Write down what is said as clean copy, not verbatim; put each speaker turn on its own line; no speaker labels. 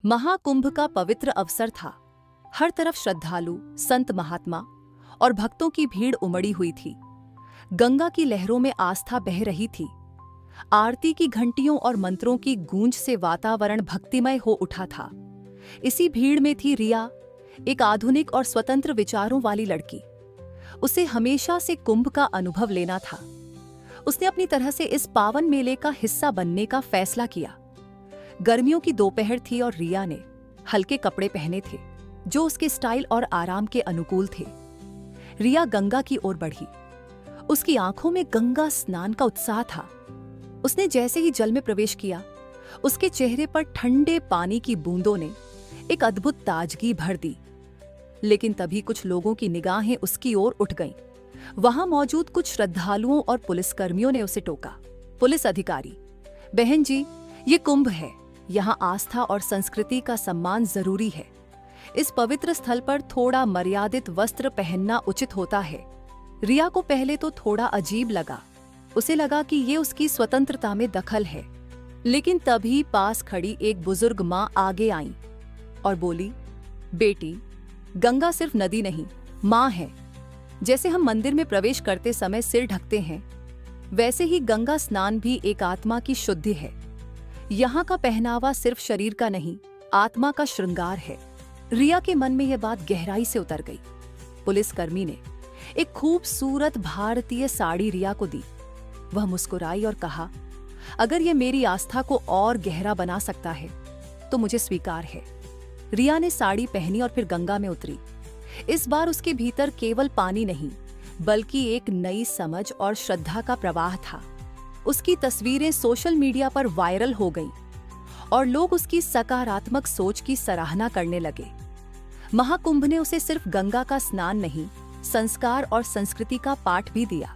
महाकुंभ का पवित्र अवसर था। हर तरफ श्रद्धालु, संत महात्मा और भक्तों की भीड़ उमड़ी हुई थी। गंगा की लहरों में आस्था बह रही थी। आरती की घंटियों और मंत्रों की गूंज से वातावरण भक्तिमय हो उठा था। इसी भीड़ में थी रिया, एक आधुनिक और स्वतंत्र विचारों वाली लड़की। उसे हमेशा से कुंभ का अनुभव लेना था। उसने अपनी तरह से इस पावन मेले का हिस्सा बनने का फैसला किया। गर्मियों की दोपहर थी और रिया ने हल्के कपड़े पहने थे जो उसके स्टाइल और आराम के अनुकूल थे। रिया गंगा की ओर बढ़ी। उसकी आंखों में गंगा स्नान का उत्साह था। उसने जैसे ही जल में प्रवेश किया, उसके चेहरे पर ठंडे पानी की बूंदों ने एक अद्भुत ताजगी भर दी। लेकिन तभी कुछ लोगों की निगाहें उसकी ओर उठ गईं। वहां मौजूद कुछ श्रद्धालुओं और पुलिसकर्मियों ने उसे टोका। पुलिस अधिकारी: बहन जी, ये कुंभ है। यहाँ आस्था और संस्कृति का सम्मान जरूरी है। इस पवित्र स्थल पर थोड़ा मर्यादित वस्त्र पहनना उचित होता है। रिया को पहले तो थोड़ा अजीब लगा। उसे लगा कि ये उसकी स्वतंत्रता में दखल है। लेकिन तभी पास खड़ी एक बुजुर्ग माँ आगे आई और बोली, बेटी, गंगा सिर्फ नदी नहीं, माँ है। जैसे हम मंदिर में प्रवेश करते समय सिर ढकते हैं, वैसे ही गंगा स्नान भी एक आत्मा की शुद्धि है। यहाँ का पहनावा सिर्फ शरीर का नहीं, आत्मा का श्रृंगार है। रिया के मन में यह बात गहराई से उतर गई। पुलिसकर्मी ने एक खूबसूरत भारतीय साड़ी रिया को दी। वह मुस्कुराई और कहा, अगर यह मेरी आस्था को और गहरा बना सकता है तो मुझे स्वीकार है। रिया ने साड़ी पहनी और फिर गंगा में उतरी। इस बार उसके भीतर केवल पानी नहीं, बल्कि एक नई समझ और श्रद्धा का प्रवाह था। उसकी तस्वीरें सोशल मीडिया पर वायरल हो गईं और लोग उसकी सकारात्मक सोच की सराहना करने लगे। महाकुंभ ने उसे सिर्फ गंगा का स्नान नहीं, संस्कार और संस्कृति का पाठ भी दिया।